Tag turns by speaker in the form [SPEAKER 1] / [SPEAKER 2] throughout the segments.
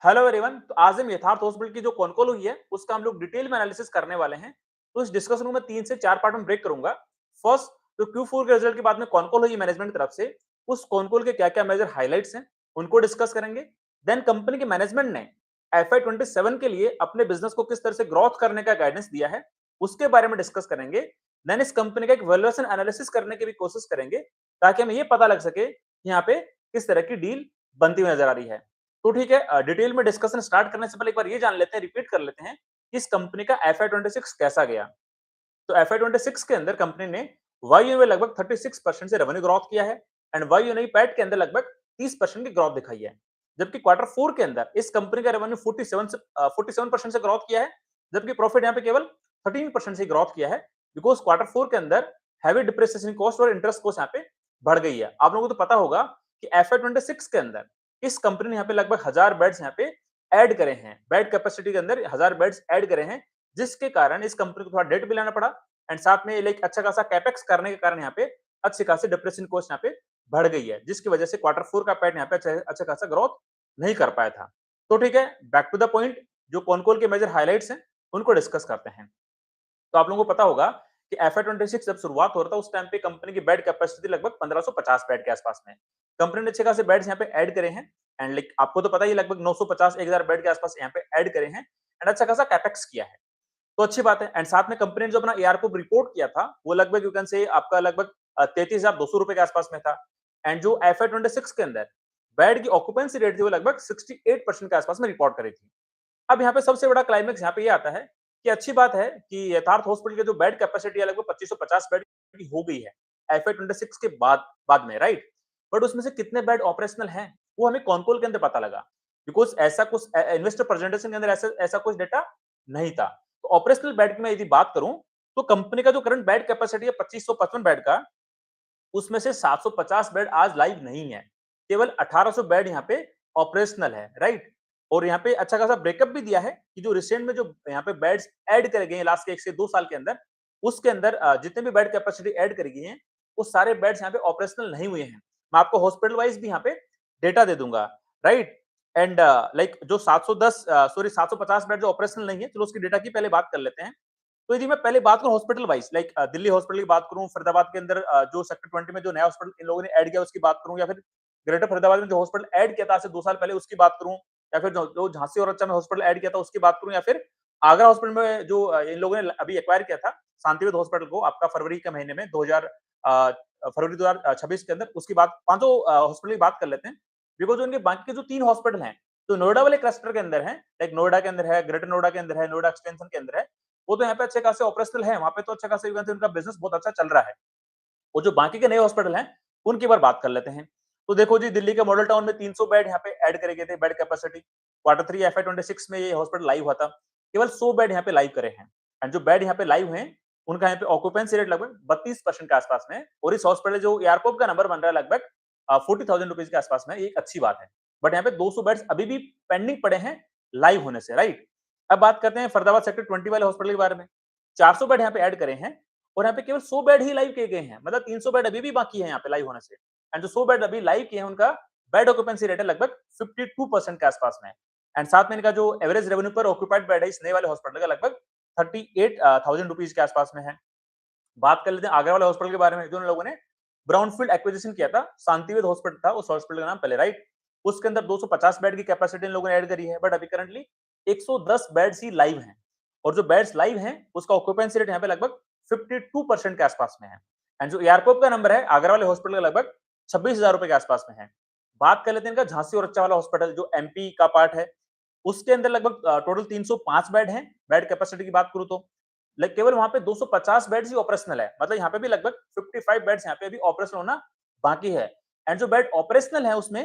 [SPEAKER 1] Hello everyone. तो आज हम यथार्थ हॉस्पिटल की जो कॉन्कॉल हुई है उसका हम लोग डिटेल में एनालिसिस करने वाले हैं। तो इस डिस्कशन को मैं 3 से 4 पार्ट में ब्रेक करूंगा। फर्स्ट, जो Q4 के रिजल्ट के बाद में कॉन्कॉल हुई मैनेजमेंट की तरफ से, उस कॉन्कॉल के क्या-क्या मेजर हाइलाइट्स हैं उनको डिस्कस करेंगे। देन कंपनी के मैनेजमेंट ने FY27 के लिए अपने बिजनेस को किस तरह से ग्रोथ करने का गाइडेंस दिया है उसके बारे में डिस्कस करेंगे। देन इस कंपनी का एक वैल्यूएशन एनालिसिस करने की भी कोशिश करेंगे ताकि हमें ये पता लग सके कि यहाँ पे किस तरह की डील बनती हुई नजर आ रही है। तो ठीक है, डिटेल में डिस्कशन स्टार्ट करने से पहले एक बार ये जान लेते हैं, रिपीट कर लेते हैं कि इस कंपनी का FY26 कैसा गया। तो FY26 के अंदर कंपनी ने वायु में लगभग 36% से रेवेन्यू ग्रोथ किया है एंड वायु नहीं पैट के अंदर लगभग 30% की ग्रोथ दिखाई है। जबकि क्वार्टर 4 के अंदर इस कंपनी का रेवेन्यू 47% से ग्रोथ किया है, जबकि प्रॉफिट यहाँ पे केवल 13% से ग्रोथ किया है। बिकॉज क्वार्टर 4 के अंदर हैवी डिप्रिसिएशन कॉस्ट और इंटरेस्ट कॉस्ट यहाँ पे बढ़ गई है। आप लोगों को तो पता होगा कि FY26 के अंदर इस कंपनी ने यहाँ पे लगभग 1000 बेड्स यहाँ पे ऐड करे हैं, बेड कैपेसिटी के अंदर 1000 बेड्स ऐड करे हैं, जिसके कारण इस कंपनी को थोड़ा डेट भी लेना पड़ा एंड साथ में लाइक अच्छा खासा कैपेक्स करने के कारण यहाँ पे अच्छी खासी डिप्रेशन कॉस्ट यहाँ पे बढ़ गई है, जिसकी वजह से क्वार्टर 4 का पैट यहाँ पे अच्छा खासा ग्रोथ नहीं कर पाया था। तो ठीक है, बैक टू द पॉइंट, जो कॉनकॉल के मेजर हाइलाइट्स हैं उनको डिस्कस करते हैं। तो आप लोगों को पता होगा कि FY26 जब शुरुआत हो रहा था उस टाइम पे कंपनी की बेड कैपेसिटी लगभग 1550 बेड के आसपास में। कंपनी ने अच्छे खासे बेड्स यहाँ पे ऐड करे हैं एंड लाइक आपको तो पता ही लगभग 950 1000 बेड के आसपास यहाँ पे ऐड करे हैं एंड अच्छा खासा कैपेक्स किया है। तो अच्छी बात है एंड साथ में कंपनी ने जो अपना एआरपो रिपोर्ट किया था वो लगभग यू कैन से आपका लगभग 33,200 रुपए के आसपास में था एंड जो FY26 के अंदर बेड की ऑक्यूपेंसी रेट थी वो लगभग 68% के आसपास में रिपोर्ट करी थी। अब यहाँ पे सबसे बड़ा क्लाइमेक्स यहाँ पे ये आता है कि अच्छी बात है कि यथार्थ हॉस्पिटल की जो बेड कैपेसिटी है लगभग 2550 बेड की हो गई है FY26 के बाद बाद में, राइट। बट उसमें से कितने बेड ऑपरेशनल हैं वो हमें कॉन्कोल के अंदर पता लगा, बिकॉज ऐसा कुछ इन्वेस्टर प्रेजेंटेशन के अंदर ऐसा ऐसा कुछ डेटा नहीं था। तो ऑपरेशनल बेड की मैं यदि बात करूं तो कंपनी का जो करंट बेड कैपेसिटी है 2555 बेड का, उसमें से 750 बेड आज लाइव नहीं है, केवल 1800 बेड यहाँ पे ऑपरेशनल है, राइट। और यहाँ पे अच्छा खासा ब्रेकअप भी दिया है कि जो रिसेंट में जो यहाँ पे बेड्स ऐड करे गए लास्ट के 1 से 2 साल के अंदर, उसके अंदर जितने भी बेड कैपेसिटी ऐड करी गई है वो सारे बेड्स यहाँ पे ऑपरेशनल नहीं हुए हैं। मैं आपको हॉस्पिटल वाइज भी यहाँ पे डेटा दे दूंगा, राइट। एंड लाइक जो 750 बेड जो ऑपरेशनल नहीं है, चलो उसकी डेटा की पहले बात कर लेते हैं। तो यदि मैं पहले बात करूं hospital wise, like Delhi hospital की बात करूं, फरीदाबाद के अंदर जो सेक्टर 20 में जो नया हॉस्पिटल इन लोगों ने ऐड किया उसकी बात करूं, या फिर ग्रेटर फरीदाबाद में जो हॉस्पिटल ऐड किया था आज से 2 साल पहले उसकी बात करूं, या फिर जो झांसी और रच्चा में हॉस्पिटल ऐड किया था उसकी बात करूं, या फिर आगरा हॉस्पिटल में जो इन लोगों ने अभी एक्वायर किया था शांतिवेद हॉस्पिटल को आपका फरवरी के महीने में 2000 फरवरी 2026 के अंदर, उसकी बात पांचों हॉस्पिटल की बात कर लेते हैं। बिकॉज उनके बाकी के जो 3 हॉस्पिटल हैं तो नोएडा वाले क्लस्टर के अंदर है, लाइक नोएडा के अंदर है, ग्रेटर नोएडा के अंदर है, नोएडा एक्सटेंशन के अंदर है, वो तो यहाँ पे अच्छे खासे ऑपरेशनल है, वहाँ पे तो अच्छा खासा उनका बिजनेस बहुत अच्छा चल रहा है। वो जो बाकी के नए हॉस्पिटल हैं उनकी बार बात कर लेते हैं। तो देखो जी, दिल्ली के मॉडल टाउन में 300 बेड यहाँ पे ऐड करे गए थे, बेड कैपेसिटी क्वार्टर 3 FY26 में ये हॉस्पिटल लाइव हुआ था, केवल 100 बेड यहाँ पे लाइव करे हैं एंड जो बेड यहाँ पे लाइव हैं उनका यहाँ पे ऑक्यूपेंसी रेट लगभग 32% के आसपास में है। और इस हॉस्पिटल जो एयरपोर्ट का नंबर बन रहा है लगभग 40,000 रुपीज के आसपास में, ये एक अच्छी बात है। बट यहाँ पे 200 बेड्स अभी भी पेंडिंग पड़े हैं लाइव होने से, राइट। अब बात करते हैं फरीदाबाद सेक्टर 20 वाले हॉस्पिटल के बारे में। 400 बेड यहाँ पे ऐड करे हैं और यहाँ पे केवल 100 बेड ही लाइव किए गए हैं, मतलब 300 बेड अभी भी बाकी है यहाँ पे लाइव होने से। एंड जो 100 बेड अभी लाइव किए हैं उनका बेड ऑक्यूपेंसी रेट है लगभग 52% के आसपास में। एंड साथ में इनका जो एवरेज रेवेन्यू पर ऑक्यूपाइड बेड है इस नए वाले हॉस्पिटल का लगभग 38,000 रुपीज के आसपास में है। बात कर लेते हैं आगरा वाले हॉस्पिटल के बारे में, जो उन लोगों ने ब्राउनफील्ड एक्विजिशन किया था, शांतिवेद हॉस्पिटल था उस हॉस्पिटल का नाम पहले, राइट। उसके अंदर 250 बेड की कैपेसिटी इन लोगों ने ऐड करी है, बट अभी करंटली 110 बेड्स ही लाइव हैं। और जो बेड्स लाइव हैं उसका ऑक्यूपेंसी रेट यहाँ पे लगभग 52% के आसपास में है। एंड जो एयरपोर्ट का नंबर है आगरा वाले हॉस्पिटल का लगभग 26,000 रुपए के आसपास में है। बात कर लेते हैं इनका झांसी और रच्चा वाला हॉस्पिटल जो MP का पार्ट है, उसके अंदर लगभग टोटल 305 बेड हैं, बेड कैपेसिटी की बात करूं तो केवल वहां पे 250 बेड्स ही ऑपरेशनल है, मतलब यहाँ पे भी लगभग 55 बेड्स यहाँ पे अभी ऑपरेशनल होना बाकी है। एंड जो बेड ऑपरेशनल है उसमें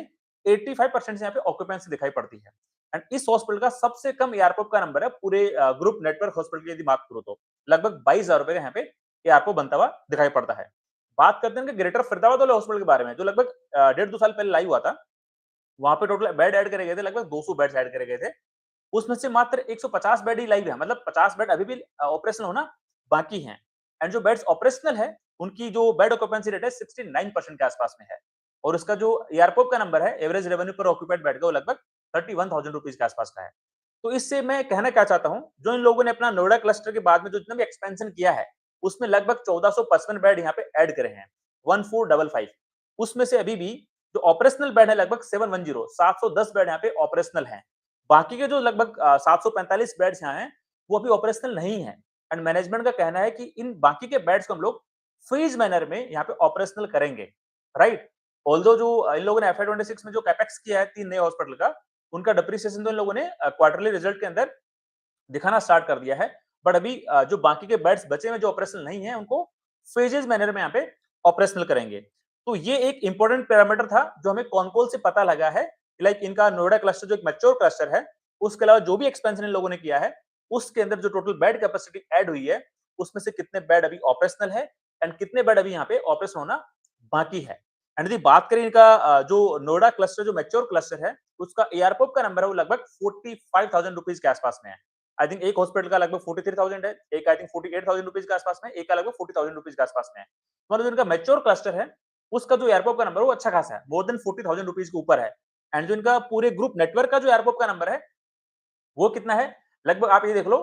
[SPEAKER 1] 85% से यहाँ पे ऑक्यूपेंसी दिखाई पड़ती है। एंड इस हॉस्पिटल का सबसे कम एयरपोर्ट का नंबर है पूरे ग्रुप नेटवर्क हॉस्पिटल की यदि बात करूं तो लगभग 22,000 रुपए का यहाँ पे एयरपोर्ट बनता हुआ दिखाई पड़ता है। बात करते हैं ग्रेटर फरीदाबाद वाले हॉस्पिटल के बारे में, जो लगभग 1.5-2 साल पहले लाइव हुआ था। वहां पे टोटल बेड ऐड करे गए थे, लगभग 200 बेड ऐड करे गए थे। उसमें से मात्र 150 बेड ही लाइव है, मतलब 50 बेड अभी भी ऑपरेशनल होना बाकी हैं। एंड जो बेड्स ऑपरेशनल है उनकी जो बेड ऑक्यूपेंसी रेट है 69% के आसपास में है। और उसका जो एयरपोर्ट का नंबर है एवरेज रेवेन्यू पर ऑक्यूपाइड बेड का वो लगभग ₹31,000 के आसपास का है। तो इससे मैं कहना क्या चाहता हूँ, जो इन लोगों ने अपना नोएडा क्लस्टर के बाद में जो जितना भी एक्सपेंशन किया है, उसमें लगभग 1455 बेड यहाँ पे ऐड करे हैं, 1455। उसमें से अभी भी जो ऑपरेशनल बेड है लगभग 710, 710 बेड यहाँ पे ऑपरेशनल हैं। बाकी के जो लगभग 745 बेड्स यहाँ हैं, वो अभी ऑपरेशनल नहीं है। एंड मैनेजमेंट का कहना है कि इन बाकी के बेड्स को हम लोग फेज मैनर में यहाँ पे ऑपरेशनल करेंगे, राइट? ऑल्दो जो इन लोगों ने एफआई 26 में जो कैपेक्स किया है 3 नए हॉस्पिटल का, उनका डेप्रिसिएशन तो इन लोगों ने क्वार्टरली रिजल्ट के अंदर दिखाना स्टार्ट कर दिया है। बट अभी जो बाकी के बेड्स बचे हुए जो ऑपरेशनल नहीं है, उनको फेजेस मैनर में यहाँ पे ऑपरेशनल करेंगे। तो ये एक इंपॉर्टेंट पैरामीटर था जो हमें कॉनकॉल से पता लगा है। लाइक इनका नोएडा क्लस्टर जो एक मैच्योर क्लस्टर है, उसके अलावा जो भी एक्सपेंशन इन लोगों ने किया है, उसके अंदर जो टोटल बेड कैपेसिटी ऐड हुई है, उसमें से कितने बेड अभी ऑपरेशनल है एंड कितने बेड अभी यहाँ पे ऑपरेशन होना बाकी है। एंड यदि बात करें इनका जो नोएडा क्लस्टर जो मैच्योर क्लस्टर है, उसका एआरपॉप का नंबर है वो लगभग 45,000 रुपीज के आसपास में है। आई थिंक एक हॉस्पिटल का लगभग 43,000 है, एक आई थिंक 48,000 रुपीज के आसपास में, एक का लगभग 40,000 रुपीज के आसपास में है। मतलब इनका मैच्योर क्लस्टर है, उसका जो एयरपोर्ट का नंबर है वो अच्छा खासा है, मोर देन 40,000 रुपीज के ऊपर है। एंड जो इनका पूरे ग्रुप नेटवर्क का जो एयरपोर्ट का नंबर है, वो कितना है? लगभग आप ये देख लो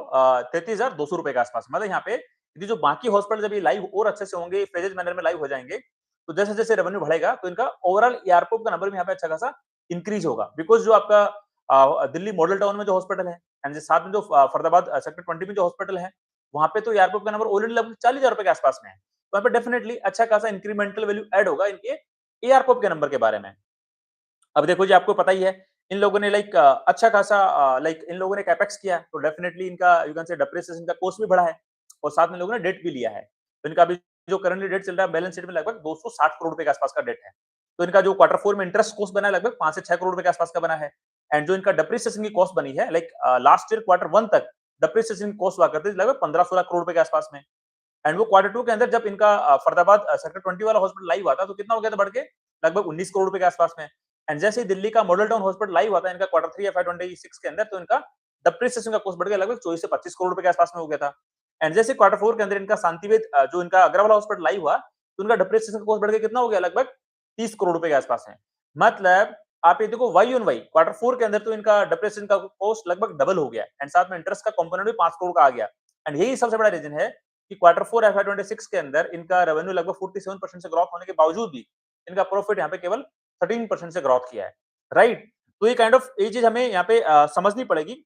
[SPEAKER 1] 33,200 रुपए के आसपास। मतलब यहाँ पे यदि जो बाकी हॉस्पिटल अभी लाइव और अच्छे से होंगे, फेजेज मैनर में लाइव हो जाएंगे, तो जैसे-जैसे रेवेन्यू बढ़ेगा, तो इनका ओवरऑल एयरपोर्ट का नंबर भी यहाँ पे अच्छा खासा इंक्रीज होगा। बिकॉज़ जो आपका दिल्ली मॉडल टाउन में जो हॉस्पिटल है एंड साथ में जो फरीदाबाद सेक्टर 20 में जो हॉस्पिटल है, वहाँ पे तो एयरपोर्ट का नंबर ऑलरेडी लगभग 40,000 रुपए के आसपास में है। तो वहाँ पे डेफिनिटली अच्छा खासा इंक्रीमेंटल वैल्यू ऐड होगा इनके एयरपोर्ट के नंबर के बारे में। अब देखो जी, आपको पता ही है, इन लोगों ने लाइक अच्छा खासा लाइक इन लोगों ने कैपेक्स किया, तो डेफिनिटली इनका यू कैन से डेप्रिसिएशन का कॉस्ट भी बढ़ा है और साथ में लोगों ने डेट भी लिया है। तो इनका अभी जो करंटली डेट चल रहा है बैलेंस शीट में लगभग 260 करोड़ रुपए के आसपास का डेट है। तो इनका जो क्वार्टर 4 में इंटरेस्ट कॉस्ट बना है लगभग 5 से 6 करोड़ रुपए के आसपास का बना है। एंड जो इनका डेप्रिसिएशन की कॉस्ट बनी है लाइक लास्ट ईयर क्वार्टर 1 तक डेप्रिसिएशन कॉस्ट हुआ करती थी लगभग 15-16 करोड़ रुपए के आसपास में। एंड वो क्वार्टर 2 के अंदर जब इनका फरीदाबाद सेक्टर 20 वाला हॉस्पिटल लाइव हुआ था, तो कितना हो गया था बढ़ के? लगभग 19 करोड़ रुपए के आसपास में। एंड जैसे ही दिल्ली का मॉडल टाउन हॉस्पिटल लाइव हुआ था इनका क्वार्टर 3 एफआई 26 के अंदर, तो इनका डेप्रिसिएशन का कॉस्ट बढ़ गया लगभग 24 से 25 करोड़ रुपए के आसपास में हो गया था। एंड जैसे क्वार्टर 4 के अंदर इनका शांतिवेद जो इनका अग्रवाल हॉस्पिटल लाइव हुआ, तो उनका डेप्रिसिएशन का कॉस्ट बढ़ के कितना हो गया? लगभग 30 करोड़ रुपए के आसपास में। मतलब आप ये देखो वाई ऑन वाई क्वार्टर 4 के अंदर तो इनका डेप्रिसिएशन का कॉस्ट लगभग डबल हो गया एंड साथ में इंटरेस्ट का कंपोनेंट भी 5 करोड़ का आ गया। एंड यही सबसे बड़ा रीजन है कि क्वार्टर 4 एफआई 26 के अंदर इनका रेवेन्यू लगभग 47% से ग्रोथ होने के बावजूद भी इनका प्रॉफिट यहाँ पे केवल 13% से ग्रोथ किया है, राइट? तो ये काइंड ऑफ ये चीज हमें यहाँ पे समझनी पड़ेगी।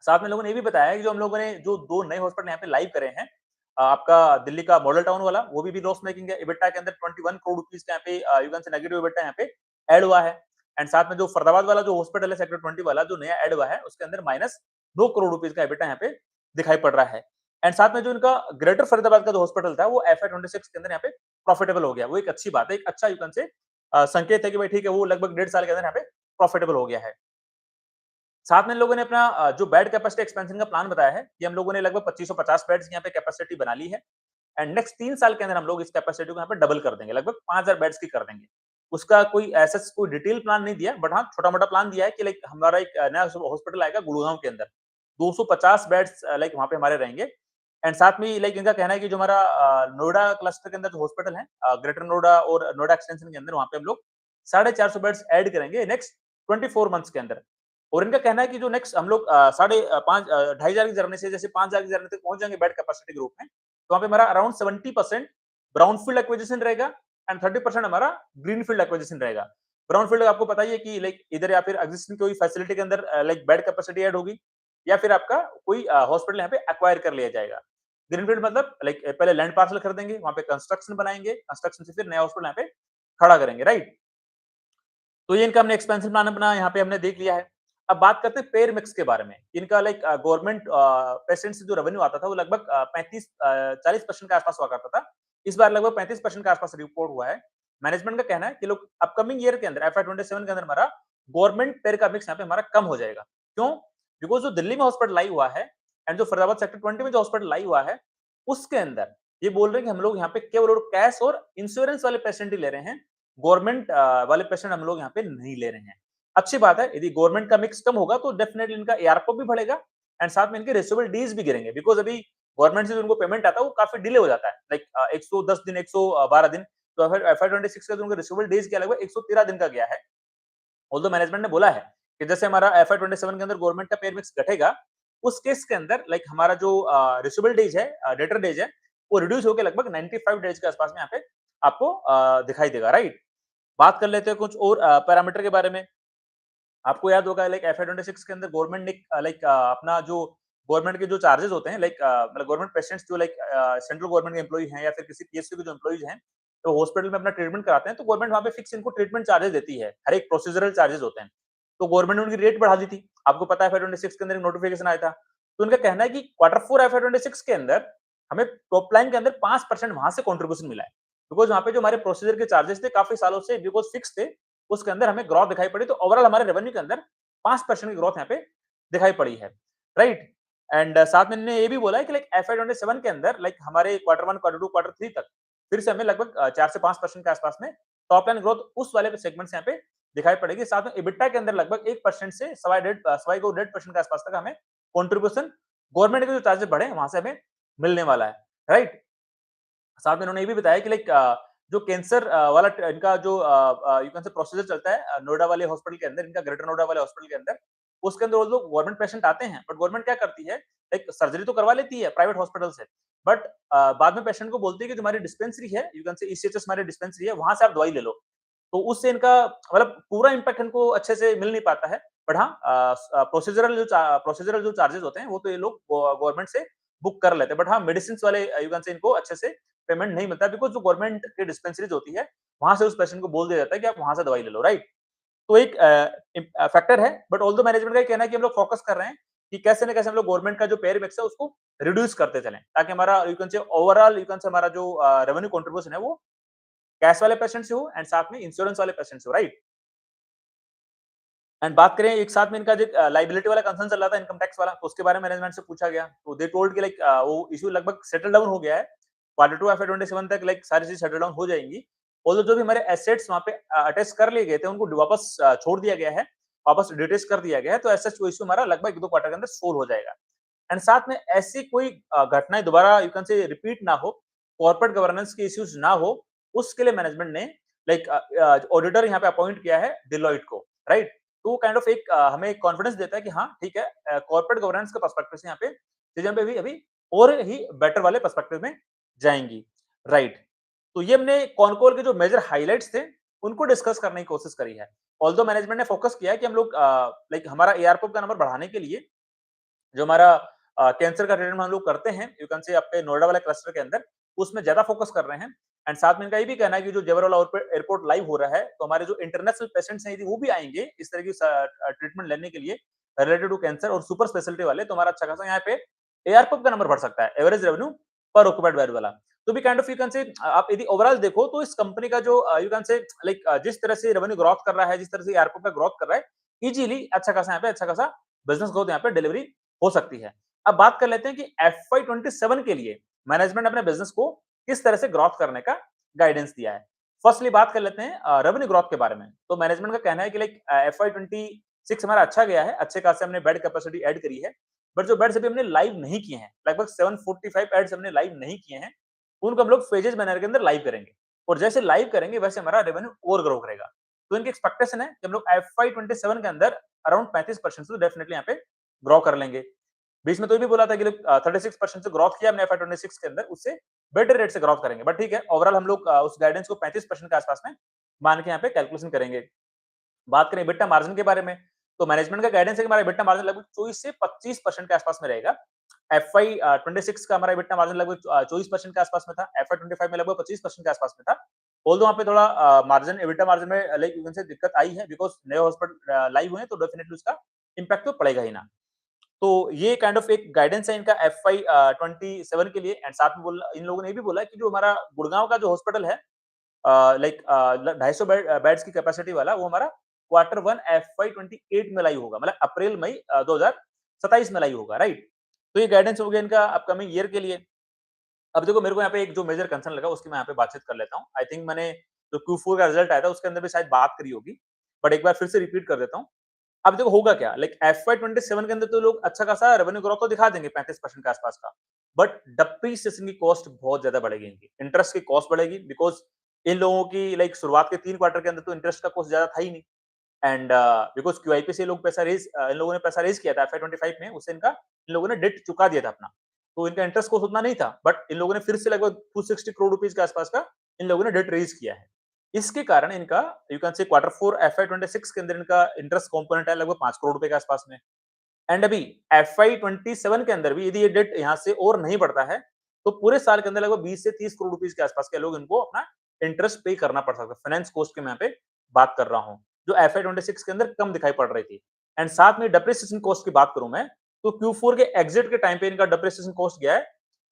[SPEAKER 1] साथ में लोगों ने ये भी बताया कि जो हम लोगों ने जो 2 नए हॉस्पिटल यहाँ पे लाइव करे हैं, आपका दिल्ली का मॉडल टाउन वाला, वो भी लॉस मेकिंग है। एबिटा के अंदर 21 करोड़ रुपीस का यहाँ पे यू कैन से नेगेटिव एबिटा यहाँ पे ऐड हुआ है। एंड साथ में जो फरीदाबाद वाला जो हॉस्पिटल है सेक्टर 20 वाला जो नया ऐड हुआ है, उसके अंदर माइनस 2 करोड़ रुपीस का एबिटा यहाँ पे दिखाई पड़ रहा है। एंड साथ में जो इनका ग्रेटर फरीदाबाद का जो हॉस्पिटल था, वो एफआई 26 के अंदर यहाँ पे प्रॉफिटेबल हो गया। वो एक अच्छी बात है, एक अच्छा यू कैन से संकेत है कि भाई ठीक है, वो लगभग 1.5 साल के अंदर यहाँ पे प्रॉफिटेबल हो गया है। साथ में इन लोगों ने अपना जो बेड कैपेसिटी एक्सपेंशन का प्लान बताया है कि हम लोगों ने लगभग 2550 बेड्स यहाँ पे कैपेसिटी बना ली है एंड नेक्स्ट 3 साल के अंदर हम लोग इस कैपेसिटी को यहाँ पे डबल कर देंगे, लगभग 5000 बेड्स की कर देंगे। उसका कोई ऐसा कोई डिटेल प्लान नहीं दिया, बट हाँ छोटा-मोटा प्लान दिया है कि लाइक हमारा एक नया हॉस्पिटल आएगा गुड़गांव के अंदर। 250 बेड्स लाइक वहाँ पे हमारे रहेंगे एंड साथ में लाइक इनका कहना है कि जो हमारा नोएडा क्लस्टर के अंदर जो हॉस्पिटल है ग्रेटर नोएडा और नोएडा एक्सटेंशन के अंदर, वहाँ पे हम लोग 450 बेड्स ऐड करेंगे नेक्स्ट 24 मंथ्स के अंदर। और इनका कहना है कि जो नेक्स्ट हम लोग साढ़े 5 2,500 की जर्नी से जैसे 5,000 की जर्नी तक पहुंच जाएंगे बेड कैपेसिटी के रूप में, तो वहाँ पे हमारा अराउंड 70% ब्राउनफील्ड एक्विजिशन रहेगा एंड 30% हमारा ग्रीनफील्ड एक्विजिशन रहेगा। ब्राउनफील्ड आपको पता ही है कि लाइक इधर या फिर एग्जिस्टिंग कोई फैसिलिटी के अंदर लाइक बेड कैपेसिटी ऐड होगी या फिर आपका कोई हॉस्पिटल यहाँ पे एक्वायर कर लिया जाएगा। ग्रीनफील्ड मतलब लाइक पहले लैंड पार्सल खरीदेंगे, वहाँ पे कंस्ट्रक्शन बनाएंगे, कंस्ट्रक्शन से फिर नया हॉस्पिटल यहाँ पे खड़ा करेंगे, राइट? तो ये इनका हमने एक्सपेंशन प्लान अपना यहाँ पे हमने देख लिया है। अब बात करते हैं पेयर मिक्स के बारे में। इनका लाइक गवर्नमेंट पेशेंट से जो रेवेन्यू आता था वो लगभग 40% के आसपास हुआ करता था। इस बार लगभग 35% के आसपास रिपोर्ट हुआ है। मैनेजमेंट का कहना है कि लोग अपकमिंग ईयर के अंदर एफआई 27 के अंदर हमारा गवर्नमेंट पेयर का मिक्स यहाँ पे हमारा कम हो जाएगा। क्यों? बिकॉज जो दिल्ली में हॉस्पिटल लाई हुआ है एंड जो फरीदाबाद सेक्टर 20 में जो हॉस्पिटल लाई हुआ है, उसके अंदर ये बोल रहे हैं कि हम लोग यहाँ पे केवल और कैश और इंश्योरेंस वाले पेशेंट ही ले रहे हैं, गवर्नमेंट वाले पेशेंट हम लोग यहाँ पे नहीं ले रहे हैं। अच्छी बात है, यदि गवर्नमेंट का मिक्स कम होगा तो डेफिनेटली इनका एआरपो भी बढ़ेगा एंड साथ में इनके रिसीवेबल डीज भी गिरेंगे, बिकॉज अभी गवर्नमेंट से जो उनको पेमेंट आता है वो काफी डिले हो जाता है, लाइक 110 दिन 112 दिन। तो एफआई 26 का जो उनका रिसीवेबल डेज क्या लगभग 113 दिन का गया है। ऑल्दो मैनेजमेंट ने बोला है कि जैसे हमारा FY 27 के अंदर गवर्नमेंट का पेयर मिक्स घटेगा, उस केस के अंदर लाइक हमारा जो रिसीवेबल डेज है, डेटर डेज है, वो रिड्यूस होके लगभग 95 डेज के आसपास में यहाँ पे आपको दिखाई देगा, राइट? बात कर लेते हैं कुछ और पैरामीटर के बारे में। आपको याद होगा लाइक FY 26 के अंदर गवर्नमेंट ने लाइक अपना जो गवर्नमेंट के जो चार्जेस होते हैं लाइक मतलब गवर्नमेंट पेशेंट्स जो लाइक सेंट्रल गवर्नमेंट के एम्प्लॉई हैं या फिर किसी पीएसयू के जो एम्प्लॉइज हैं, तो हॉस्पिटल में अपना ट्रीटमेंट कराते हैं, तो गवर्नमेंट वहाँ पे फिक्स इनको ट्रीटमेंट चार्जेस देती है। हर एक प्रोसीजरल चार्जेस होते हैं। तो गवर्नमेंट ने उनकी रेट बढ़ा दी थी। आपको पता है FY 26 के अंदर एक नोटिफिकेशन आया था। तो उनका कहना है कि Q4 FY 26 के अंदर हमें टॉप लाइन के अंदर 5% वहाँ से कंट्रीब्यूशन मिला है। बिकॉज़ वहाँ पे जो हमारे प्रोसीजर के चार्जेस थे काफ़ी सालों से बिकॉज़ फिक्स थे, उसके अंदर हमें ग्रोथ दिखाई पड़ी, तो ओवरऑल हमारे रेवेन्यू के अंदर 5% की ग्रोथ यहाँ पे दिखाई पड़ी है, राइट? एंड साथ में इन्होंने ये भी बोला है कि लाइक FY 27 के अंदर लाइक हमारे Q1, Q2, Q3 तक फिर से हमें लगभग 4 से 5% के आसपास में टॉप लाइन ग्रोथ उस वाले सेगमेंट से यहाँ पे दिखाई पड़ेगी। साथ में EBITDA के अंदर लगभग 1% से सवा को 1.5% के आसपास तक हमें कंट्रीब्यूशन गवर्नमेंट के जो चार्जेस बढ़े वहां से हमें मिलने वाला है, राइट? साथ में उन्होंने ये भी बताया कि लाइक जो कैंसर वाला इनका जो यू कैन से प्रोसीजर चलता है नोएडा वाले हॉस्पिटल के अंदर, इनका ग्रेटर नोएडा वाले हॉस्पिटल के अंदर, उसके अंदर वो लोग गवर्नमेंट पेशेंट आते हैं, बट गवर्नमेंट क्या करती है, लाइक सर्जरी तो करवा लेती है प्राइवेट हॉस्पिटल से, बट बाद में पेशेंट को बोलती है कि तुम्हारी डिस्पेंसरी है, यू कैन से ईसीएचएस हमारी डिस्पेंसरी है, वहां से आप दवाई ले लो। तो उससे इनका मतलब पूरा इम्पैक्ट इनको अच्छे से मिल नहीं पाता है, बट हाँ प्रोसीजरल जो चार्जेस होते हैं वो तो ये लोग गवर्नमेंट से बुक कर लेते हैं, बट हाँ मेडिसिन वाले यू कैन से इनको अच्छे से पेमेंट नहीं मिलता बिकॉज जो गवर्नमेंट की डिस्पेंसरीज होती है वहां से उस पेशेंट को बोल दिया जाता है कि आप वहां से दवाई ले लो, राइट? तो एक फैक्टर है, बट ऑल्दो मैनेजमेंट का ये कहना है कि हम लोग फोकस कर रहे हैं कि कैसे ना कैसे हम लोग गवर्नमेंट का जो पेयर मिक्स है उसको रिड्यूस करते चलें, ताकि हमारा यू कैन से ओवरऑल यू कैन से हमारा जो रेवेन्यू कंट्रीब्यूशन है वो कैश वाले पेशेंट से हो एंड साथ में इंश्योरेंस वाले पेशेंट से हो, राइट? एंड बात करें एक साथ में इनका जो लाइबिलिटी वाला कंसर्न चल रहा था इनकम टैक्स वाला, तो उसके बारे में मैनेजमेंट से पूछा गया, तो दे टोल्ड कि लाइक वो इशू लगभग सेटल डाउन हो गया है। Q2 FY 27 तक लाइक सारी चीज सेटल डाउन हो जाएंगी। ऑल्दो जो भी हमारे एसेट्स वहां पे अटैच कर लिए गए थे उनको वापस छोड़ दिया गया है, वापस डिटेच कर दिया गया है, तो ऐसा इशू हमारा लगभग 1-2 क्वार्टर के अंदर सोल्व हो जाएगा। एंड साथ में ऐसी कोई घटनाएं दोबारा यू कैन से रिपीट ना हो, कॉर्पोरेट गवर्नेंस के इश्यूज ना हो, उसके लिए मैनेजमेंट ने लाइक ऑडिटर यहाँ पे अपॉइंट किया है डिलॉइट को, राइट? तो काइंड ऑफ एक हमें कॉन्फिडेंस देता है कि हाँ ठीक है, कॉर्पोरेट गवर्नेंस के पर्सपेक्टिव से यहाँ पे चीजें पे भी अभी और ही बेटर वाले पर्सपेक्टिव में जाएंगी, राइट? तो ये हमने कॉनकोर के जो मेजर हाइलाइट्स थे उनको डिस्कस करने की कोशिश करी है। ऑल्दो मैनेजमेंट ने फोकस किया है कि हम लोग लाइक हमारा एआरपीओ का नंबर बढ़ाने के लिए जो हमारा कैंसर का ट्रीटमेंट हम लोग करते हैं यू कैन से आपके नोएडा वाले क्लस्टर के अंदर, उसमें ज्यादा फोकस कर रहे हैं। एंड साथ में इनका ये भी कहना है कि जो जेवर वाला एयरपोर्ट लाइव हो रहा है, तो हमारे जो इंटरनेशनल पेशेंट्स हैं यदि वो भी आएंगे इस तरह की ट्रीटमेंट लेने के लिए रिलेटेड टू कैंसर और सुपर स्पेशलिटी वाले, तो हमारा अच्छा खासा यहाँ पे एआरपीओ का नंबर बढ़ सकता है, एवरेज रेवेन्यू पर ऑक्यूपाइड बेड वाला। तो भी काइंड ऑफ यू कैन से आप यदि ओवरऑल देखो तो इस कंपनी का जो यू कैन से लाइक जिस तरह से रेवेन्यू ग्रोथ कर रहा है, जिस तरह से एयरपोर्ट का ग्रोथ कर रहा है, इजीली अच्छा खासा यहाँ पे अच्छा खासा बिजनेस ग्रोथ यहाँ पे डिलीवरी हो सकती है। अब बात कर लेते हैं कि FY 27 के लिए मैनेजमेंट अपने बिजनेस को किस तरह से ग्रोथ करने का गाइडेंस दिया है। फर्स्टली बात कर लेते हैं रेवेन्यू ग्रोथ के बारे में। तो मैनेजमेंट का कहना है कि लाइक FY 26 हमारा अच्छा गया है, अच्छे खासे हमने बेड कैपेसिटी ऐड करी है, बट जो बेड्स अभी हमने लाइव नहीं किए हैं, लगभग 745 बेड्स हमने लाइव नहीं किए हैं, उनको हम लोग फेजेस मैनर के अंदर लाइव करेंगे, और जैसे लाइव करेंगे वैसे हमारा रेवेन्यू और ग्रो करेगा। तो इनकी एक्सपेक्टेशन है कि हम लोग FY 27 के अंदर अराउंड 35% से डेफिनेटली यहाँ पे ग्रो कर लेंगे। बीच में तो ये भी बोला था कि लोग 36% से ग्रोथ किया हमने FY 26 के अंदर, उससे बेटर रेट से ग्रोथ करेंगे, बट ठीक है ओवरऑल हम लोग उस गाइडेंस को 35% के आसपास में मान के यहाँ पे कैलकुलेशन करेंगे। बात करें EBITDA मार्जिन के बारे में, तो मैनेजमेंट का गाइडेंस है कि हमारा EBITDA मार्जिन लगभग 24 से 25% के आसपास में रहेगा। FY 26 का हमारा EBITDA मार्जिन लगभग 24% के आसपास में था, FY 25 में लगभग 25% के आसपास में था। ऑल्दो वहाँ पे थोड़ा मार्जिन EBITDA मार्जिन में लाइक यू कैन से दिक्कत आई है बिकॉज़ नए हॉस्पिटल लाइव हुए हैं, तो डेफिनिटली उसका इम्पैक्ट तो पड़ेगा ही ना। तो ये काइंड ऑफ एक गाइडेंस है इनका FY 27 के लिए। एंड साथ में बोला इन लोगों ने ये भी बोला कि जो हमारा गुड़गांव का जो हॉस्पिटल है लाइक 250 बेड्स की कैपेसिटी वाला, वो हमारा Q1 FY 28 में लाइव होगा, मतलब अप्रैल मई 2027 में लाइव होगा, राइट? तो ये गाइडेंस हो गया इनका अपकमिंग ईयर के लिए। अब देखो मेरे को यहाँ पे एक जो मेजर कंसर्न लगा उसकी मैं यहाँ पे बातचीत कर लेता हूँ। आई थिंक मैंने जो Q4 का रिजल्ट आया था उसके अंदर भी शायद बात करी होगी, बट एक बार फिर से रिपीट कर देता हूँ। अब देखो होगा क्या, लाइक FY 27 के अंदर तो लोग अच्छा खासा रेवेन्यू ग्रोथ तो दिखा देंगे 35% के आसपास का, बट डेप्रिसिएशन की कॉस्ट बहुत ज्यादा बढ़ेगी, इनकी इंटरेस्ट की कॉस्ट बढ़ेगी, बिकॉज इन लोगों की लाइक शुरुआत के 3 क्वार्टर के अंदर तो इंटरेस्ट का कॉस्ट ज्यादा था ही नहीं, एंड बिकॉज़ क्यूआईपी से लोग पैसा रेज़ इन लोगों ने पैसा रेज़ किया था एफआई 25 में, उससे इनका इन लोगों ने डेट चुका दिया था अपना। तो इनका इंटरेस्ट कॉस्ट उतना नहीं था, बट इन लोगों ने फिर से लगभग 260 करोड़ रुपीज़ के आसपास का इन लोगों ने डेट रेज़ किया है। इसके कारण इनका यू कैन से क्वार्टर 4 एफआई 26 के अंदर इनका इंटरेस्ट कंपोनेंट है लगभग 5 करोड़ रुपए के आसपास में। एंड अभी एफआई 27 के अंदर भी यदि ये डेट यहाँ से और नहीं बढ़ता है, तो पूरे साल के अंदर लगभग 20 से 30 करोड़ रुपीज़ के आसपास के लोग इनको अपना इंटरेस्ट पे करना पड़ सकता है। फाइनेंस कॉस्ट की मैं यहाँ पे बात कर रहा हूँ, जो एफआई 26 के अंदर कम दिखाई पड़ रही थी। एंड साथ में डेप्रिसिएशन कॉस्ट की बात करूँ मैं, तो Q4 के एग्जिट के टाइम पे इनका डेप्रिसिएशन कॉस्ट गया है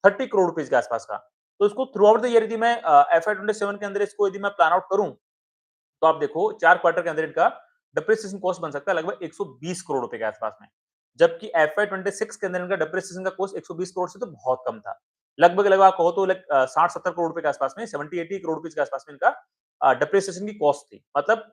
[SPEAKER 1] 30 करोड़ रुपीज़ के आसपास का। तो इसको थ्रू आउट द ईयर यदि मैं एफआई 27 के अंदर इसको यदि मैं प्लान आउट करूँ, तो आप देखो 4 क्वार्टर के अंदर इनका डेप्रिसिएशन कॉस्ट बन सकता है लगभग 120 करोड़ रुपए के आसपास में। जबकि एफआई 26 के अंदर इनका डेप्रिसिएशन का कॉस्ट 120 करोड़ से तो बहुत कम था। लगभग आप कहो तो 60-70 करोड़ रुपए के आसपास में 70-80 करोड़ रुपए के आसपास में इनका डेप्रिसिएशन की कॉस्ट थी। मतलब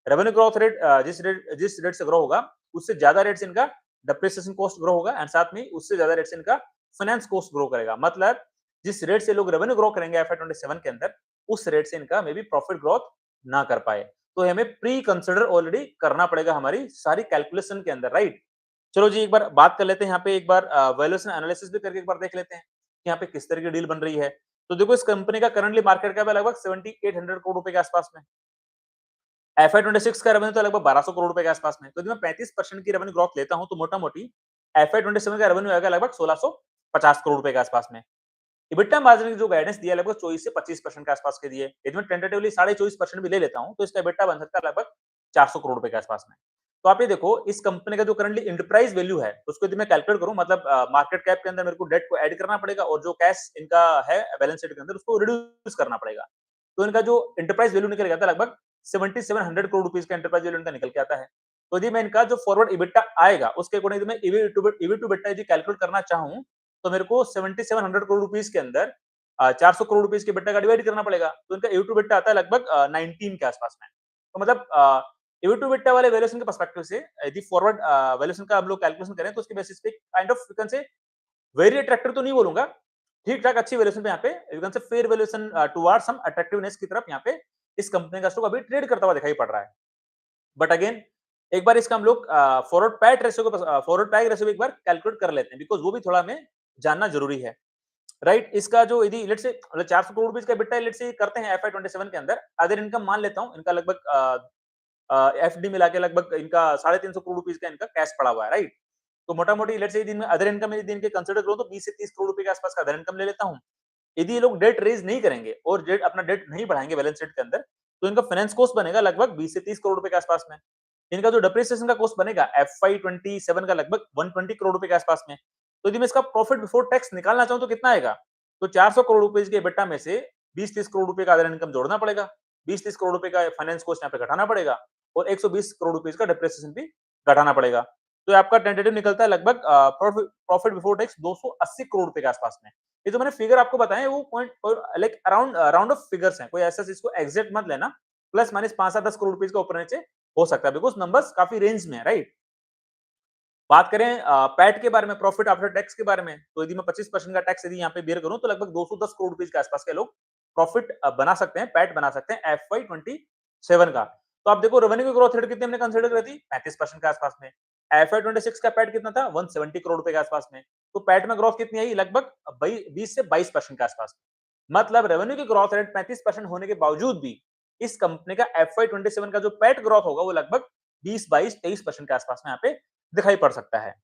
[SPEAKER 1] रेवेन्यू ग्रोथ रेट जिस रेट से ग्रो होगा, उससे ज्यादा रेट से इनका डेप्रिसिएशन कॉस्ट ग्रो होगा एंड साथ में उससे ज्यादा रेट से इनका फाइनेंस कॉस्ट ग्रो करेगा। मतलब जिस रेट से लोग रेवेन्यू ग्रो करेंगे एफआई 27 के अंदर, उस रेट से इनका मे बी प्रॉफिट ग्रोथ ना कर पाए। तो हमें प्री कंसिडर ऑलरेडी करना पड़ेगा हमारी सारी कैलकुलेशन के अंदर, राइट? चलो जी एक बार बात कर लेते हैं, यहाँ पे एक बार वैल्यूएशन एनालिसिस भी करके एक बार देख लेते हैं कि यहाँ पे किस तरह की डील बन रही है। तो देखो इस कंपनी का करंटली मार्केट कैप है लगभग 7800 करोड़ रुपए के आसपास में। एफआई 26 का रेवेन्यू तो लगभग 1200 करोड़ रुपए के आसपास में। तो यदि मैं 35% की रेवेन्यू ग्रोथ लेता हूं तो मोटा मोटी एफआई 27 का रेवेन्यू आएगा लगभग 1650 करोड़ रुपए के आसपास में। इबिटा मार्जिन की जो गाइडेंस दिया है लगभग 24 से 25% के आसपास के दिए। यदि मैं टेंटेटिवली 24.5% भी ले लेता हूं तो इसका इबिटा बन सकता है लगभग 400 करोड़ रुपए के आसपास में। तो आप ये देखो इस कंपनी का जो करंटली एंटरप्राइज वैल्यू है उसको यदि मैं कैलकुलेट करूं, मतलब मार्केट कैप के अंदर मेरे को डेट को ऐड करना पड़ेगा और जो कैश इनका है बैलेंस शीट के अंदर उसको रिड्यूस करना पड़ेगा। तो इनका जो एंटरप्राइज वैल्यू निकल गया था लगभग 7700 करोड़ रुपीस का एंटरप्राइज वैल्यू इनका निकल के आता है। तो यदि मैं इनका जो फॉरवर्ड इबिटा आएगा उसके अकॉर्डिंग मैं ईवी टू बिटा यदि कैलकुलेट करना चाहूं, तो मेरे को 7700 करोड़ रुपीस के अंदर 400 करोड़ रुपीस के बिटा का डिवाइड करना पड़ेगा। तो इनका ईवी टू बिटा आता है लगभग 19 के आसपास में। तो मतलब ईवी टू बिटा वाले वैल्यूएशन के पर्सपेक्टिव से यदि फॉरवर्ड वैल्यूएशन का हम लोग कैलकुलेशन करें तो उसके बेसिस पे kind of you can say very attractive तो नहीं बोलूंगा, ठीक-ठाक अच्छी वैल्यूएशन पे यहाँ पे you can say fair valuation towards some attractiveness की तरफ यहाँ पे इस कंपनी का स्टॉक अभी ट्रेड करता हुआ दिखाई पड़ रहा है। बट अगेन एक बार इसका हम लोग फॉरवर्ड पैट रेशियो को फॉरवर्ड पैग रेशियो एक बार कैलकुलेट कर लेते हैं, बिकॉज़ वो भी थोड़ा हमें जानना जरूरी है, राइट? इसका जो यदि लेट्स से मतलब 400 करोड़ रुपए का बिट्टा लेट्स से करते हैं एफआई 27 के अंदर, अगर इनकम मान लेता हूँ इनका लगभग एफडी मिला के लगभग इनका 350 करोड़ रुपीस का इनका कैश पड़ा हुआ है, राइट? तो मोटा-मोटी लेट्स से दिन में अदर इनकम यदि इनके कंसीडर करूँ तो 20 से 30 करोड़ रुपए के आसपास का अदर इनकम ले लेता हूँ। यदि ये लोग डेट रेज़ नहीं करेंगे और डेट अपना डेट नहीं बढ़ाएँगे बैलेंस शीट के अंदर, तो इनका फाइनेंस कॉस्ट बनेगा लगभग 20 से 30 करोड़ रुपए के आसपास में। इनका जो डेप्रिसिएशन का कॉस्ट बनेगा एफवाई 27 का लगभग 120 करोड़ रुपए के आसपास में। तो यदि मैं इसका प्रॉफिट बिफोर टैक्स निकालना चाहूँ तो कितना आएगा? तो 400 करोड़ रुपए के EBITDA में से 20-30 करोड़ रुपए का अदर इनकम जोड़ना पड़ेगा। 20-30 करोड़ रुपए का फाइनेंस कॉस्ट यहाँ पे घटाना पड़ेगा और 120 करोड़ रुपए का डेप्रिसिएशन भी घटाना पड़ेगा। तो आपका टेंटेटिव निकलता है लगभग प्रॉफिट बिफोर टैक्स 280 करोड़ रुपए के आसपास में। ये जो मैंने फिगर आपको बताए वो पॉइंट और like around round of figures हैं, कोई ऐसा इसको एग्जैक्ट मत लेना। प्लस माइनस 5 से 10 करोड़ रुपए का ऊपर नीचे हो सकता है, बिकॉज़ नंबर्स काफी रेंज में है, राइट? बात करें पैट के बारे में, प्रॉफिट आफ्टर टैक्स के बारे में, तो यदि मैं 25% का टैक्स यदि यहाँ पे बेयर करूं तो लगभग 210 करोड़ रुपए के आसपास के लोग प्रॉफिट बना सकते हैं, पैट बना सकते हैं एफवाई 27 का। तो आप देखो रेवेन्यू की ग्रोथ रेट कितनी हमने कंसीडर करी थी, 35% के आसपास में। एफवाई 26 का पैट कितना था, 170 करोड़ रुपए के आसपास में। तो पैट में ग्रोथ कितनी आई, लगभग 20 से 22% के आसपास। मतलब रेवेन्यू की ग्रोथ रेट 35% होने के बावजूद भी इस कंपनी का एफवाई 27 का जो पैट ग्रोथ होगा वो लगभग 20-22-23% के आसपास में यहाँ पे दिखाई पड़ सकता है।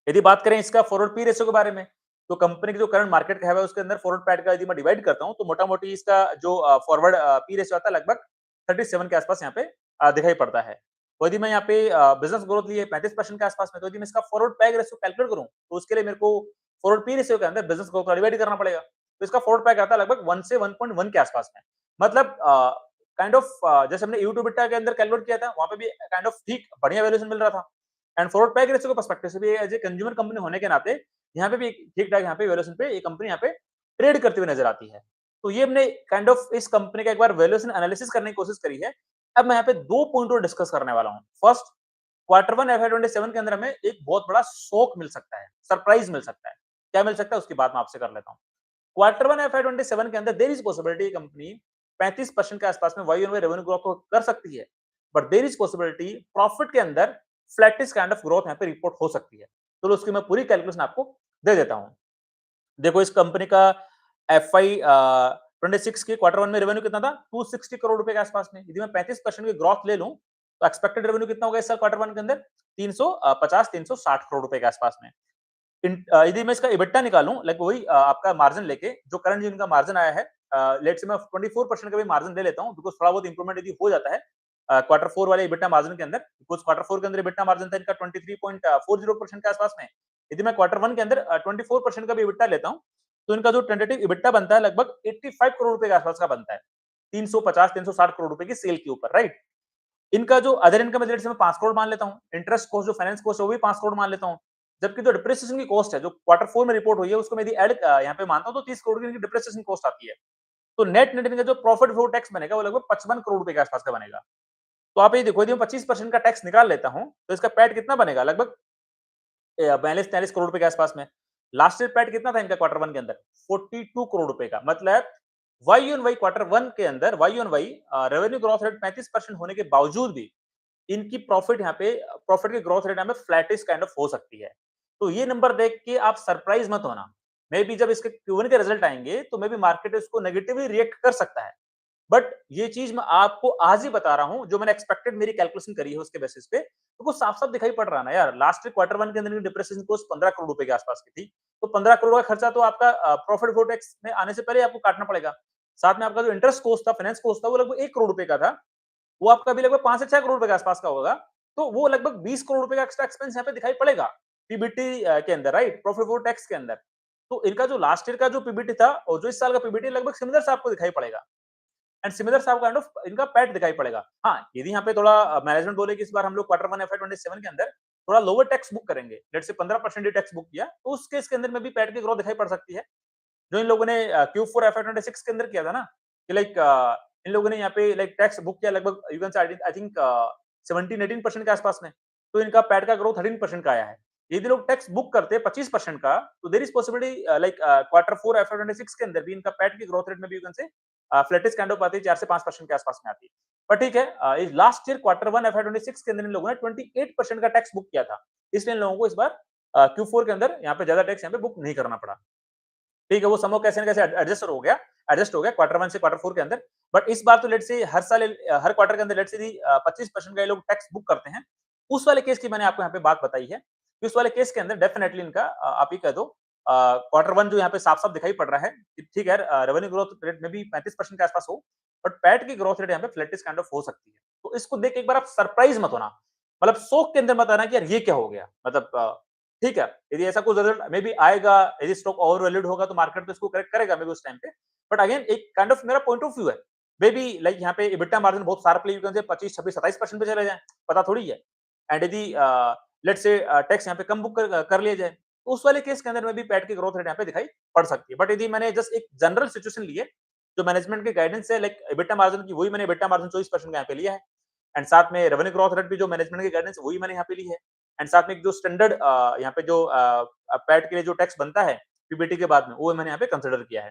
[SPEAKER 1] यदि बात करें इसका फॉरवर्ड पी रेशियो के बारे में, तो कंपनी की जो करंट मार्केट कैप है उसके अंदर फॉरवर्ड पैट का यदि मैं डिवाइड करता हूं तो मोटा-मोटी इसका जो फॉरवर्ड पी रेशियो आता है लगभग 37 के आसपास यहाँ पे दिखाई पड़ता है। तो यदि मैं यहाँ पे बिजनेस ग्रोथ लिए 35% के आसपास में, तो यदि मैं इसका फॉरवर्ड पैग रेशियो कैलकुलेट करूं तो उसके लिए मेरे को फॉरवर्ड पी रेशियो के अंदर बिजनेस ग्रोथ का डिवाइड करना पड़ेगा। तो इसका फॉरवर्ड पैग आता है लगभग 1 से 1.1 के आसपास में। मतलब काइंड ऑफ जैसे हमने यूट्यूब बिट्टा के अंदर कैलकुलेट किया था वहां पे भी काइंड ऑफ ठीक बढ़िया वैल्यूएशन मिल रहा था। एंड फॉरवर्ड पैग रेशियो के पर्सपेक्टिव से भी एज ए कंज्यूमर कंपनी होने के नाते यहाँ पे भी ठीक ठाक यहाँ पे वैल्यूएशन पे ये कंपनी यहाँ पे ट्रेड करती हुई नजर आती है। तो ये हमने काइंड ऑफ इस कंपनी का एक बार वैल्यूएशन एनालिसिस करने की कोशिश करी है। अब मैं यहाँ पे दो पॉइंट और डिस्कस करने वाला हूँ। फर्स्ट, क्वार्टर वन एफआई 27 के अंदर हमें एक बहुत बड़ा शॉक मिल सकता है, सरप्राइज मिल सकता है। क्या मिल सकता है उसकी बात मैं आपसे कर लेता हूँ। क्वार्टर वन एफआई 27 के अंदर देयर इज पॉसिबिलिटी कंपनी 35% के आसपास में वाई रेवेन्यू ग्रोथ कर सकती है। But there is possibility profit के अंदर फ्लैटिश काइंड ऑफ ग्रोथ यहाँ पे रिपोर्ट हो सकती है। तो उसकी मैं पूरी कैलकुलेशन आपको दे देता हूँ। देखो इस कंपनी का एफआई 26 के क्वार्टर वन में रेवेन्यू कितना था 260 करोड़ रुपए के आसपास में। यदि मैं 35% की ग्रोथ ले लूं तो एक्सपेक्टेड रेवेन्यू कितना होगा इस साल क्वार्टर वन के अंदर 350 360 करोड़ रुपए के आसपास में। यदि मैं इसका इबिट्टा निकालूं लाइक वही आपका मार्जिन लेके जो करंट जिनका मार्जिन आया है लेट्स से मैं 24% का भी मार्जिन ले लेता हूं बिकॉज़ थोड़ा बहुत इंप्रूवमेंट यदि हो जाता है क्वार्टर 4 वाले इबिट्टा मार्जिन के अंदर बिकॉज़ क्वार्टर 4 के अंदर इबिट्टा मार्जिन था इनका 23.40% के आसपास में। यदि मैं क्वार्टर 1 के अंदर 24% का भी इबिट्टा लेता हूं तो इनका जो टेंटेटिव इबिट्टा बनता है लगभग 85 करोड़ रुपए के आसपास का बनता है 350 360 करोड़ रुपए की सेल के ऊपर, राइट। इनका जो अदर इनकम है मैं 5 करोड़ मान लेता हूं, इंटरेस्ट कॉस्ट जो फाइनेंस कॉस्ट है वो भी 5 करोड़ मान लेता हूं, जबकि जो डिप्रिसिएशन की कॉस्ट है जो क्वार्टर 4 में रिपोर्ट हुई है उसको मैं यदि ऐड यहाँ पे मानता हूं तो 30 करोड़ की इनकी डिप्रिसिएशन कॉस्ट आती है। तो नेट नेट इनका जो प्रॉफिट बिफोर टैक्स बनेगा वो लगभग 55 करोड़ रुपए के आसपास का बनेगा। तो आप ये देखो यदि मैं 25% का टैक्स निकाल लेता हूं तो इसका पैट कितना बनेगा लगभग 42-43 करोड़ रुपए के आसपास में। लास्ट ईयर पैट कितना था इनका क्वार्टर 1 के अंदर 42 करोड़ रुपए का। मतलब वाई ऑन वाई क्वार्टर 1 के अंदर Y on Y revenue growth rate 35% होने के बावजूद भी इनकी प्रॉफिट यहाँ पे प्रॉफिट की ग्रोथ रेट यहाँ पे फ्लैटिश काइंड ऑफ हो सकती है। तो ये नंबर देख के आप सरप्राइज मत होना। मे बी जब इसके Q1 के रिजल्ट आएंगे तो मे बी मार्केट इसको नेगेटिवली रिएक्ट कर सकता है। बट ये चीज मैं आपको आज ही बता रहा हूं जो मैंने एक्सपेक्टेड मेरी कैलकुलेशन करी है उसके बेसिस पे तो कुछ साफ साफ दिखाई पड़ रहा ना यार। लास्ट क्वार्टर 1 के अंदर डिप्रेसिएशन कॉस्ट 15 करोड़ रुपए के आसपास की थी। तो 15 करोड़ का खर्चा तो आपका प्रॉफिट बिफोर टैक्स में आने से पहले आपको काटना पड़ेगा। साथ में आपका जो इंटरेस्ट कॉस्ट था फाइनेंस कॉस्ट था वो लगभग 1 करोड़ रुपए का था। वो आपका भी लगभग 5 से 6 करोड़ रुपए के आसपास का होगा। तो वो लगभग 20 करोड़ रुपए का एक्स्ट्रा एक्सपेंस यहाँ पे दिखाई पड़ेगा पीबीटी के अंदर, राइट, प्रॉफिट बिफोर टैक्स के अंदर। तो इनका जो लास्ट ईयर का जो पीबीटी था और जो इस साल का पीबीटी लगभग सिमिलर से आपको दिखाई पड़ेगा एंड सिमिलर सा काइंड ऑफ इनका पैट दिखाई पड़ेगा। हाँ, यदि यहाँ पे थोड़ा मैनेजमेंट बोले कि इस बार हम लोग क्वार्टर 1 एफआई 27 के अंदर थोड़ा लोअर टैक्स बुक करेंगे, let's say 15% he tax book किया, तो उस केस के अंदर में भी पैट की ग्रोथ दिखाई पड़ सकती है। जो इन लोगों ने Q4 एफआई 26 के अंदर किया था ना कि लाइक इन लोगों ने यहाँ पे लाइक टैक्स बुक किया लगभग यू कैन से आई थिंक 17-18% के आसपास में, तो इनका पैट का ग्रोथ 13% का आया है। यदि लोग टैक्स बुक करते हैं 25% का तो there is possibility like quarter 4 FY 26 के अंदर भी इनका पैट की ग्रोथ रेट में भी यू कैन से फ्लैटिश काइंड ऑफ आती है 4 से 5% के आसपास में आती है। पर ठीक है, इस लास्ट ईयर क्वार्टर 1 एफआई 26 के अंदर इन लोगों ने 28% का टैक्स बुक किया था, इसलिए इन लोगों को इस बार Q4 के अंदर यहाँ पे ज्यादा टैक्स यहाँ पे बुक नहीं करना पड़ा। ठीक है, वो समो कैसे न कैसे एडजस्ट हो गया क्वार्टर 1 से क्वार्टर 4 के अंदर। बट इस बार तो लेट्स से हर साल हर क्वार्टर के अंदर लेट्स से 25% का ये लोग टैक्स बुक करते हैं। उस वाले केस की मैंने आपको यहाँ पे बात बताई है। उस वाले केस के अंदर डेफिनेटली इनका आप ही कह दो क्वार्टर 1 जो यहाँ पे साफ-साफ दिखाई पड़ रहा है कि ठीक है, रेवेन्यू ग्रोथ रेट में भी 35% के आसपास हो, बट पैट की ग्रोथ रेट यहाँ पे फ्लैटिश काइंड ऑफ हो सकती है। तो इसको देख के एक बार आप सरप्राइज मत होना, मतलब शॉक के अंदर मत आना कि यार ये क्या हो गया, मतलब ठीक है, यदि ऐसा कुछ रिजल्ट मे बी आएगा, यदि स्टॉक ओवर वैल्यूड होगा तो मार्केट तो इसको करेक्ट करेगा मे बी उस टाइम पे। बट अगेन एक काइंड ऑफ मेरा पॉइंट ऑफ व्यू है, मे बी लाइक यहाँ पे EBITDA मार्जिन बहुत शार्पली यू कैन से 25 26 27% पे चले जाए, पता थोड़ी है। एंड यदि लेट्स से टैक्स यहाँ पे कम बुक कर लिया जाए तो उस वाले केस के अंदर में भी पैट की ग्रोथ रेट यहाँ पे दिखाई पड़ सकती है। बट यदि मैंने जस्ट एक जनरल सिचुएशन ली है जो मैनेजमेंट के गाइडेंस है लाइक EBITDA मार्जिन की, वही मैंने EBITDA मार्जिन 24% का यहाँ पे लिया है एंड साथ में रेवेन्यू ग्रोथ रेट भी जो मैनेजमेंट के गाइडेंस वही मैंने यहाँ पे ली है एंड साथ में एक जो स्टैंडर्ड यहाँ पे जो पैट के लिए जो टैक्स बनता है पीबीटी के बाद में वो मैंने यहाँ पे कंसिडर किया है।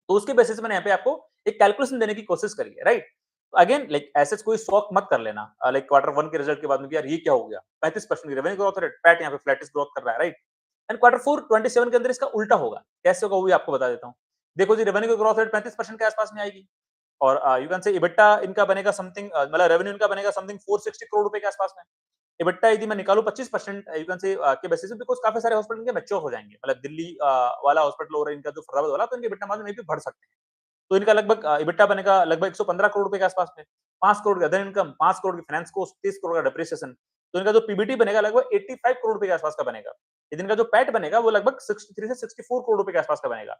[SPEAKER 1] तो उसके बेसिस मैंने यहाँ पे आपको एक कैलकुलेशन देने की कोशिश करी है, राइट। अगेन लाइक ऐसे कोई शॉक मत कर लेना लाइक क्वार्टर 1 के रिजल्ट के बाद में यार ये क्या हो गया, 35% की रेवेन्यू ग्रोथ रेट, पैट यहाँ पे फ्लैटिश ग्रोथ कर रहा है, राइट। एंड क्वार्टर 4 27 के अंदर इसका उल्टा होगा, कैसे होगा वो भी आपको बता देता हूँ। देखो जी, रेवेन्यू की ग्रोथ रेट 35% के आसपास में आएगी और यू कैन से इबिट्टा इनका बनेगा समथिंग मतलब रेवेन्यू इनका बनेगा समथिंग 460 करोड़ रुपए के आसपास में। इबिट्टा यदि मैं निकालूं 25% यू कैन से के बेसिस पे, बिकॉज़ काफी सारे हॉस्पिटल इनके मैच्योर हो जाएंगे, मतलब दिल्ली वाला हॉस्पिटल और इनका जो फरीदाबाद वाला, तो इनके इबिट्टा मार्जिन में भी बढ़ सकते हैं। तो इनका लगभग इबिट्टा बनेगा लगभग 115 करोड़ रुपए के आसपास में। 5 करोड़ की अदर इनकम, 5 करोड़ की फाइनेंस कॉस्ट, 30 करोड़ का डेप्रिसिएशन, तो इनका जो पीबीटी बनेगा लगभग 85 करोड़ रुपए के आसपास का बनेगा। यदि इनका जो पैट बनेगा वो लगभग 63 से 64 करोड़ रुपए के आसपास का बनेगा।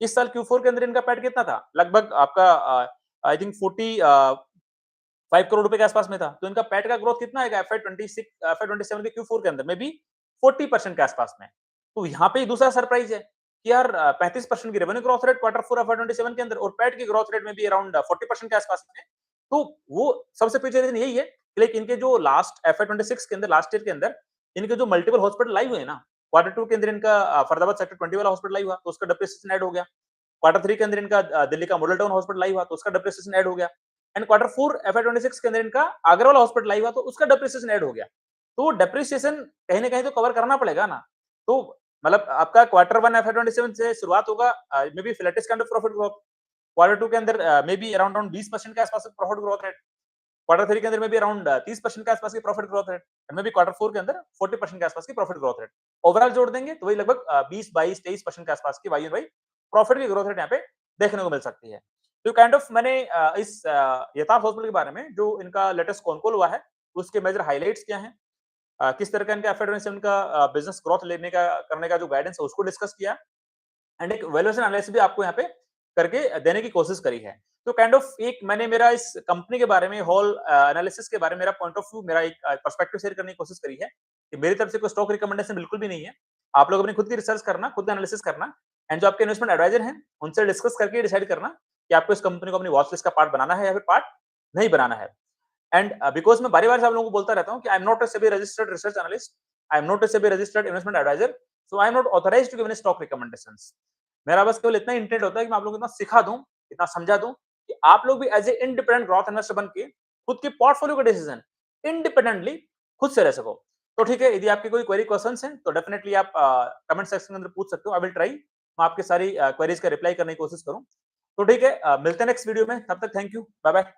[SPEAKER 1] इस साल Q4 के अंदर इनका पैट कितना था, लगभग आपका आई थिंक 5 करोड़ रुपए के आसपास में था। तो इनका पैट का ग्रोथ कितना आएगा एफआई 27 के Q4 के अंदर में भी 40% के आसपास में। तो यहाँ पे दूसरा सरप्राइज है कि यार 35% की revenue growth rate quarter 4 FI 27 के अंदर और पैट की ग्रोथ रेट में भी अराउंड 40% के आसपास में। तो वो सबसे पीछे रीजन यही है कि लाइक इनके जो लास्ट एफआई 26 के अंदर लास्ट ईयर के अंदर इनके जो मल्टीपल हॉस्पिटल लाइव हुए ना, क्वार्टर 2 के अंदर इनका फरीदाबाद सेक्टर 20 वाला हॉस्पिटल लाइव हुआ तो उसका डेप्रिसिएशन ऐड हो गया। क्वार्टर 3 के अंदर इनका दिल्ली का मॉडल टाउन हॉस्पिटल लाइव हुआ तो उसका डेप्रिसिएशन ऐड हो गया। एंड क्वार्टर 4 FY26 के अंदर इनका आगरा वाला हॉस्पिटल आई हुआ तो उसका डेप्रिसिएशन ऐड हो गया। तो डेप्रिसिएशन कहीं न कहीं तो कवर करना पड़ेगा ना। तो मतलब आपका क्वार्टर 1 FY27 से शुरुआत होगा may be flattish kind of profit growth. Quarter 2 के अंदर मे बी अराउंड 20% के आसपास प्रॉफिट ग्रोथ रेट। क्वार्टर 3 के अंदर में भी अराउंड 30% के आसपास की profit growth rate and may be quarter 4 के अंदर 40% के आसपास की प्रॉफिट ग्रोथ रेट। ओवरऑल जोड़ देंगे तो वही लगभग 20, 22, 23% के आसपास की वाई ऑन वाई प्रॉफिट की ग्रोथ रेट यहाँ पे देखने को मिल सकती है। तो काइंड ऑफ मैंने इस यथार्थ हॉस्पिटल के बारे में जो इनका लेटेस्ट कॉन कॉल हुआ है, उसके मेजर हाइलाइट्स क्या हैं, किस तरह का इनका FY27 का बिजनेस ग्रोथ लेने का करने का जो गाइडेंस है उसको डिस्कस किया एंड एक वैल्यूएशन एनालिसिस भी आपको यहाँ पे करके देने की कोशिश करी है। तो काइंड ऑफ एक मैंने मेरा इस कंपनी के बारे में होल एनालिसिस के बारे में मेरा पॉइंट ऑफ व्यू मेरा एक पर्सपेक्टिव शेयर करने की कोशिश करी है कि मेरी तरफ से कोई स्टॉक रिकमेंडेशन बिल्कुल भी नहीं है। आप लोग अपनी खुद की रिसर्च करना, खुद एनालिसिस करना एंड जो आपके इन्वेस्टमेंट एडवाइजर हैं, उनसे डिस्कस करके डिसाइड करना कि आपको इस कंपनी को अपनी वॉच लिस्ट का पार्ट बनाना है या फिर पार्ट नहीं बनाना है। एंड बिकॉज़ मैं बारी-बारी से आप लोगों को बोलता रहता हूँ कि I am not a SEBI registered research analyst, I am not a SEBI registered investment advisor, so I am not authorised to give any stock recommendations. मेरा बस केवल इतना इंटेंट होता है कि मैं आप लोगों को इतना सिखा दूं, इतना समझा दूं कि आप लोग भी as a independent growth investor बन के खुद की पोर्टफोलियो का डिसीजन इंडिपेंडेंटली खुद से ले सको। तो ठीक है, यदि आपकी कोई क्वेरी क्वेश्चंस हैं तो डेफिनेटली आप कमेंट सेक्शन के अंदर पूछ सकते हो। आई विल ट्राई, मैं आपकी सारी क्वेरीज का रिप्लाई करने की कोशिश करूं। तो ठीक है, मिलते हैं नेक्स्ट वीडियो में, तब तक थैंक यू, बाय बाय।